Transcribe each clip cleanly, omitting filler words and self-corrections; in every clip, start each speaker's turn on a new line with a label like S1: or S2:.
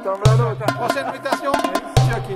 S1: Prochaine invitation, Chucky.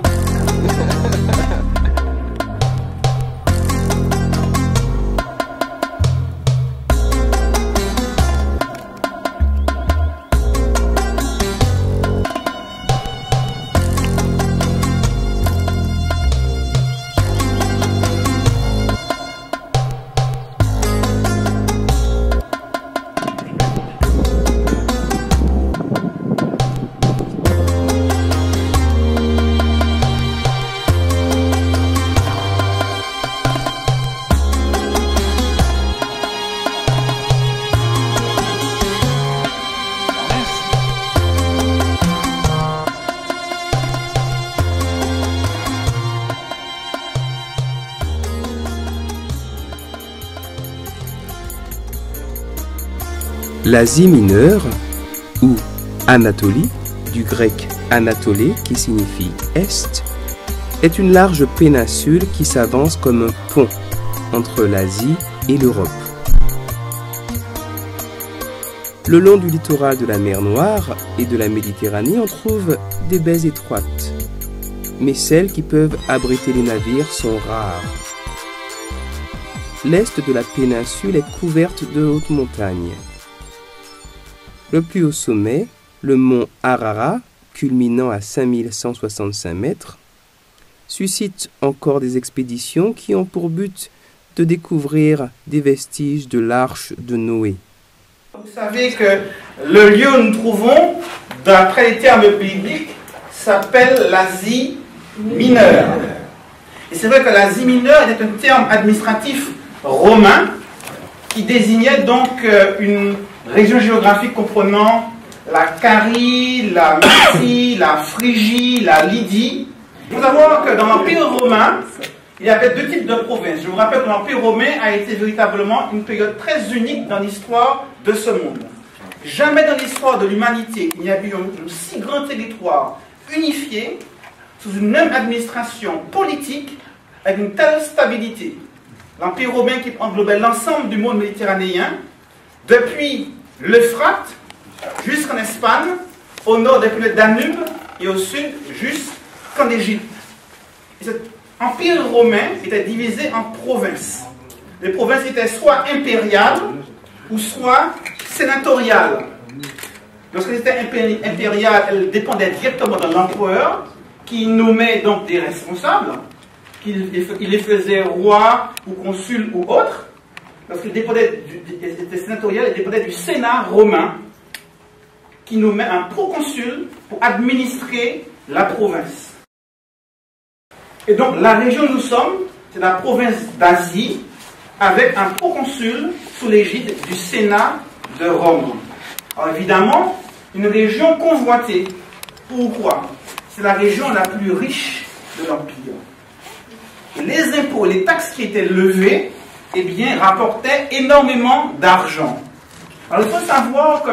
S2: L'Asie mineure, ou Anatolie, du grec Anatolé qui signifie Est, est une large péninsule qui s'avance comme un pont entre l'Asie et l'Europe. Le long du littoral de la mer Noire et de la Méditerranée, on trouve des baies étroites, mais celles qui peuvent abriter les navires sont rares. L'est de la péninsule est couverte de hautes montagnes. Le plus haut sommet, le mont Ararat, culminant à 5165 mètres, suscite encore des expéditions qui ont pour but de découvrir des vestiges de l'arche de Noé.
S3: Vous savez que le lieu où nous trouvons, d'après les termes bibliques, s'appelle l'Asie mineure. Et c'est vrai que l'Asie mineure était un terme administratif romain qui désignait donc une région géographique comprenant la Carie, la Mysie, la Phrygie, la Lydie. Il faut savoir que dans l'Empire romain, il y avait deux types de provinces. Je vous rappelle que l'Empire romain a été véritablement une période très unique dans l'histoire de ce monde. Jamais dans l'histoire de l'humanité, il n'y a eu un si grand territoire unifié sous une même administration politique avec une telle stabilité. L'Empire romain qui englobait l'ensemble du monde méditerranéen, depuis l'Euphrate jusqu'en Espagne, au nord depuis le Danube et au sud jusqu'en Égypte. Et cet empire romain était divisé en provinces. Les provinces étaient soit impériales ou soit sénatoriales. Lorsqu'elles étaient impériales, elles dépendaient directement de l'empereur qui nommait donc des responsables, qu'il les faisait roi ou consul ou autre. Lorsqu'ils étaient sénatoriales, elles dépendaient du Sénat romain qui nommait un proconsul pour administrer la province. Et donc la région où nous sommes, c'est la province d'Asie, avec un proconsul sous l'égide du Sénat de Rome. Alors évidemment, une région convoitée. Pourquoi? C'est la région la plus riche de l'Empire. Et les impôts, les taxes qui étaient levées, eh bien, rapportaient énormément d'argent. Alors il faut savoir que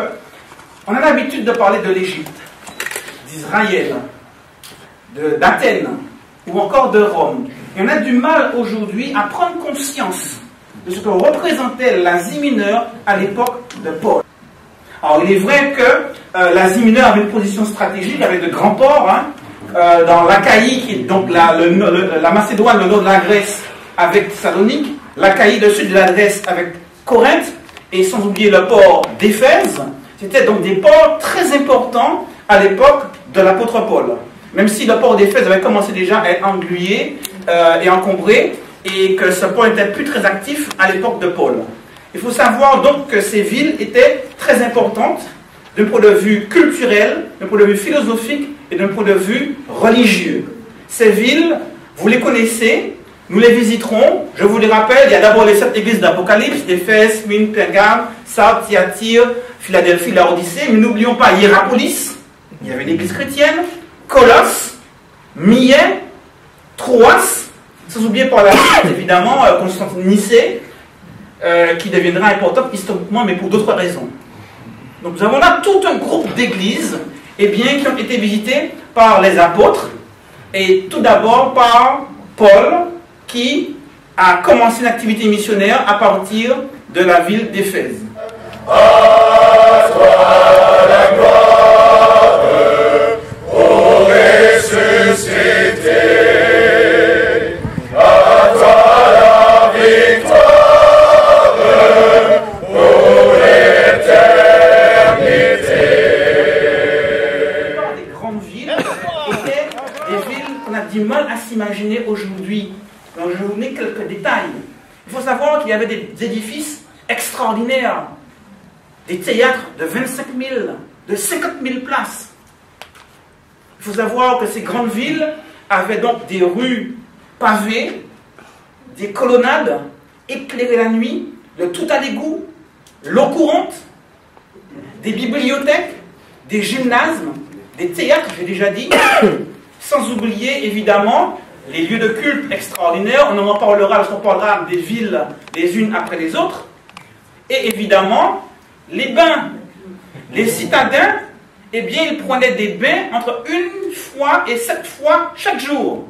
S3: on a l'habitude de parler de l'Égypte, d'Israël, d'Athènes ou encore de Rome. Et on a du mal aujourd'hui à prendre conscience de ce que représentait l'Asie mineure à l'époque de Paul. Alors il est vrai que l'Asie mineure avait une position stratégique avec de grands ports, dans l'Achaïe, qui est donc la Macédoine, le nord de la Grèce, avec Thessalonique, l'Achaïe, le sud de la Grèce, avec Corinthe, et sans oublier le port d'Éphèse. C'était donc des ports très importants à l'époque de l'apôtre Paul. Même si le port d'Éphèse avait commencé déjà à être englué et encombré, et que ce port n'était plus très actif à l'époque de Paul. Il faut savoir donc que ces villes étaient très importantes d'un point de vue culturel, d'un point de vue philosophique et d'un point de vue religieux. Ces villes, vous les connaissez, nous les visiterons. Je vous les rappelle, il y a d'abord les 7 églises d'Apocalypse, Éphèse, Smyrne, Pergame, Sardes, Thyatire, Philadelphie, Laodicée. Mais n'oublions pas Hiérapolis, il y avait l'église chrétienne, Colosse, Milet, Troas, sans oublier par la suite, évidemment, Constantine-Nicée, qui deviendra importante historiquement, mais pour d'autres raisons. Donc nous avons là tout un groupe d'églises qui ont été visitées par les apôtres, et tout d'abord par Paul, qui a commencé une activité missionnaire à partir de la ville d'Éphèse. À toi la gloire, ô grandes villes étaient des villes qu'on a du mal à s'imaginer aujourd'hui. Donc je vais vous donner quelques détails. Il faut savoir qu'il y avait des édifices extraordinaires, des théâtres de 25 000, de 50 000 places. Il faut savoir que ces grandes villes avaient donc des rues pavées, des colonnades éclairées la nuit, de tout à l'égout, l'eau courante, des bibliothèques, des gymnases, des théâtres, j'ai déjà dit, sans oublier évidemment les lieux de culte extraordinaires. On en parlera lorsqu'on parlera des villes les unes après les autres. Et évidemment, les bains. Les citadins, eh bien, ils prenaient des bains entre 1 fois et 7 fois chaque jour.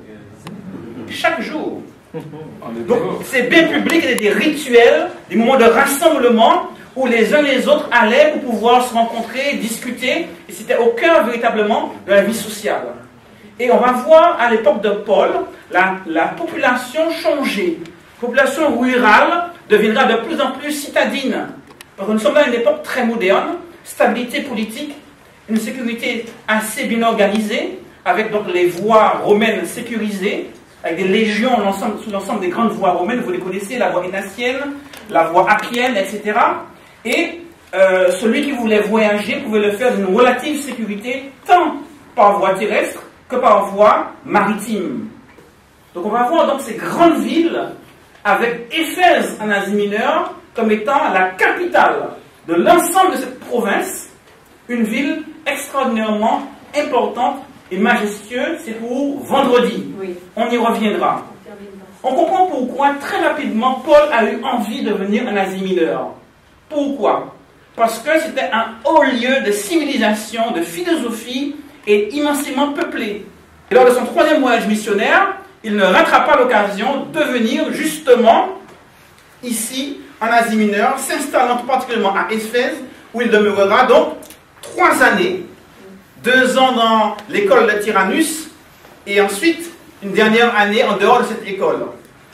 S3: Chaque jour. Donc, ces bains publics étaient des rituels, des moments de rassemblement où les uns les autres allaient pour pouvoir se rencontrer, discuter, et c'était au cœur véritablement de la vie sociale. Et on va voir à l'époque de Paul, la population changer. La population rurale deviendra de plus en plus citadine. Parce que nous sommes dans une époque très moderne, stabilité politique, une sécurité assez bien organisée, avec donc les voies romaines sécurisées, avec des légions sous l'ensemble des grandes voies romaines, vous les connaissez, la voie énacienne, la voie appienne, etc. Et celui qui voulait voyager pouvait le faire d'une relative sécurité, tant par voie terrestre que par voie maritime. Donc on va voir donc ces grandes villes, avec Éphèse en Asie mineure, comme étant la capitale de l'ensemble de cette province, une ville extraordinairement importante et majestueuse. C'est pour vendredi. Oui. On y reviendra. On comprend pourquoi très rapidement Paul a eu envie de venir en Asie mineure. Pourquoi? Parce que c'était un haut lieu de civilisation, de philosophie et immensément peuplé. Et lors de son 3e voyage missionnaire, il ne ratera pas l'occasion de venir justement ici en Asie mineure, s'installant particulièrement à Éphèse, où il demeurera donc 3 années, 2 ans dans l'école de Tyrannus, et ensuite une dernière année en dehors de cette école.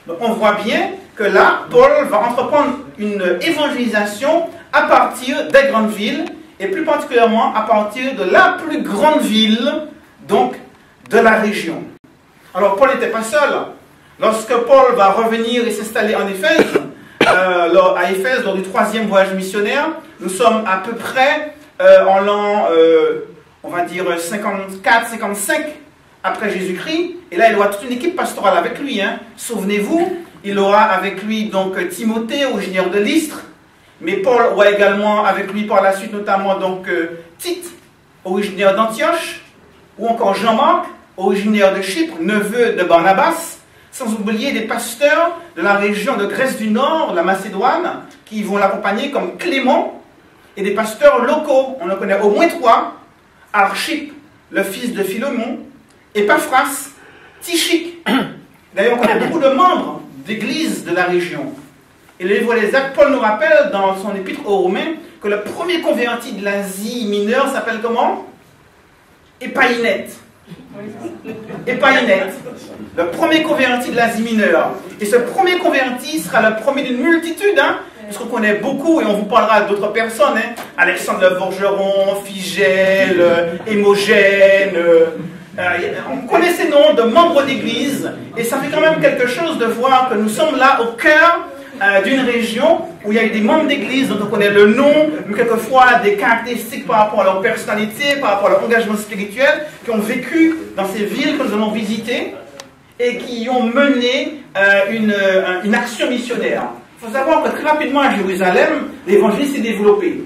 S3: Donc on voit bien que là, Paul va entreprendre une évangélisation à partir des grandes villes, et plus particulièrement à partir de la plus grande ville, donc de la région. Alors Paul n'était pas seul. Lorsque Paul va revenir et s'installer en Éphèse, à Éphèse, lors du 3e voyage missionnaire, nous sommes à peu près en l'an, on va dire 54-55 après Jésus-Christ, et là il aura toute une équipe pastorale avec lui. Hein. Souvenez-vous, il aura avec lui donc Timothée, originaire de Lystre, mais Paul aura également avec lui par la suite notamment donc Tite, originaire d'Antioche, ou encore Jean-Marc, originaire de Chypre, neveu de Barnabas, sans oublier des pasteurs de la région de Grèce du Nord, la Macédoine, qui vont l'accompagner comme Clément, et des pasteurs locaux, on en connaît au moins 3, Archippe, le fils de Philémon, Épaphras, Tychique. D'ailleurs, on connaît beaucoup de membres d'églises de la région. Et le livre des Actes, Paul nous rappelle dans son épître aux Romains que le premier converti de l'Asie mineure s'appelle comment? Épaïnète. Épaïnète, le premier converti de l'Asie mineure. Et ce premier converti sera le premier d'une multitude, hein, parce qu'on connaît beaucoup, et on vous parlera d'autres personnes, hein, Alexandre le Forgeron, Phigèle, Hémogène, on connaît ces noms de membres d'église, et ça fait quand même quelque chose de voir que nous sommes là au cœur d'une région où il y a des membres d'église dont on connaît le nom, mais quelquefois des caractéristiques par rapport à leur personnalité, par rapport à leur engagement spirituel, qui ont vécu dans ces villes que nous allons visiter et qui ont mené une action missionnaire. Il faut savoir que très rapidement à Jérusalem, l'évangile s'est développé.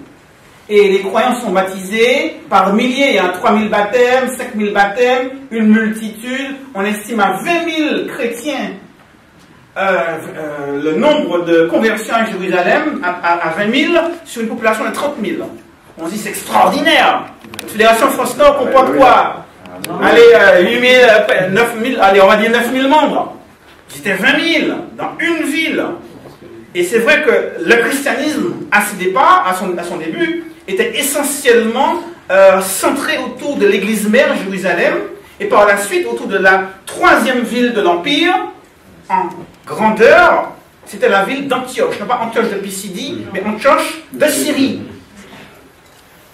S3: Et les croyants sont baptisés par milliers, il y a 3000 baptêmes, 5000 baptêmes, une multitude, on estime à 20 000 chrétiens le nombre de conversions à Jérusalem à 20 000 sur une population de 30 000. On se dit c'est extraordinaire. La Fédération France Nord comporte quoi? Allez, 8 000, 9 000, allez, on va dire 9 000 membres. C'était 20 000 dans une ville. Et c'est vrai que le christianisme, à ses départs, à son début, était essentiellement centré autour de l'église mère Jérusalem, et par la suite autour de la 3e ville de l'Empire, en grandeur, c'était la ville d'Antioche. Non pas Antioche de Pisidie, mais Antioche de Syrie.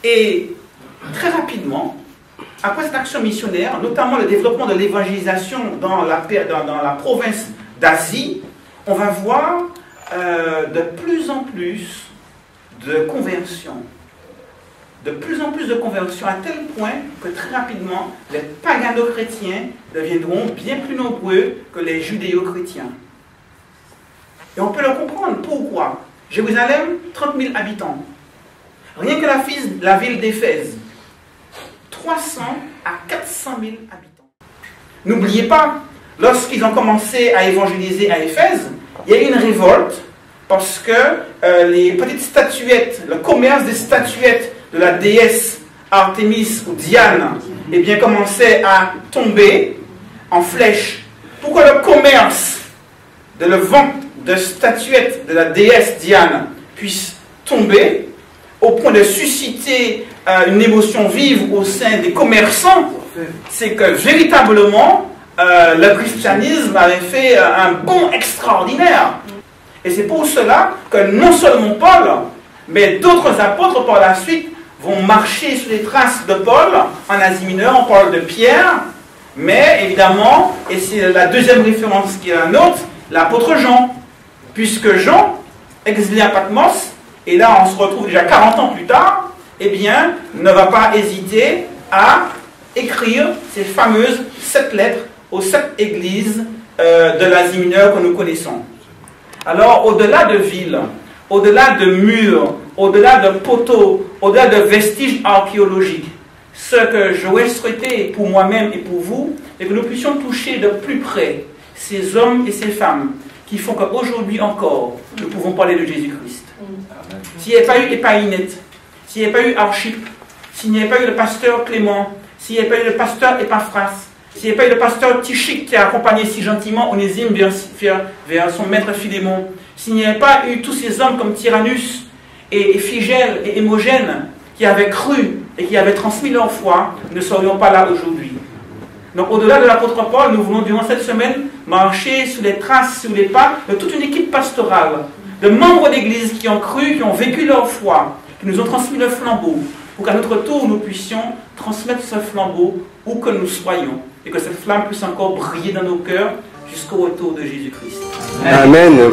S3: Et très rapidement, après cette action missionnaire, notamment le développement de l'évangélisation dans la province d'Asie, on va voir de plus en plus de conversions. De plus en plus de conversions, à tel point que très rapidement, les pagano-chrétiens deviendront bien plus nombreux que les judéo-chrétiens. Et on peut le comprendre. Pourquoi? Jérusalem, 30 000 habitants. Rien que la ville d'Éphèse, 300 à 400 000 habitants. N'oubliez pas, lorsqu'ils ont commencé à évangéliser à Éphèse, il y a eu une révolte parce que les petites statuettes, le commerce des statuettes de la déesse Artémis ou Diane, eh bien, commençait à tomber en flèche. Pourquoi le commerce de la vente de statuettes de la déesse Diane puisse tomber au point de susciter une émotion vive au sein des commerçants? C'est que véritablement le christianisme avait fait un bond extraordinaire. Et c'est pour cela que non seulement Paul, mais d'autres apôtres par la suite vont marcher sur les traces de Paul en Asie mineure. On parle de Pierre, mais évidemment, et c'est la deuxième référence qui est la nôtre, l'apôtre Jean. Puisque Jean, exilé à Patmos, et là on se retrouve déjà 40 ans plus tard, eh bien, ne va pas hésiter à écrire ces fameuses 7 lettres aux 7 églises de l'Asie mineure que nous connaissons. Alors, au-delà de villes, au-delà de murs, au-delà de poteaux, au-delà de vestiges archéologiques, ce que j'aurais souhaité pour moi-même et pour vous, c'est que nous puissions toucher de plus près ces hommes et ces femmes qui font qu'aujourd'hui encore, nous pouvons parler de Jésus-Christ. S'il n'y avait pas eu Épaïnette, s'il n'y avait pas eu Archippe, s'il n'y avait pas eu le pasteur Clément, s'il n'y avait pas eu le pasteur Épaphras, s'il n'y avait pas eu le pasteur Tychique qui a accompagné si gentiment Onésime vers son maître Philémon, s'il n'y avait pas eu tous ces hommes comme Tyrannus et Phygèle et Hémogène qui avaient cru et qui avaient transmis leur foi, nous ne serions pas là aujourd'hui. Donc au-delà de l'apôtre Paul, nous voulons durant cette semaine marcher sur les traces, sur les pas de toute une équipe pastorale, de membres d'église qui ont cru, qui ont vécu leur foi, qui nous ont transmis le flambeau, pour qu'à notre tour nous puissions transmettre ce flambeau où que nous soyons, et que cette flamme puisse encore briller dans nos cœurs jusqu'au retour de Jésus-Christ.
S2: Amen.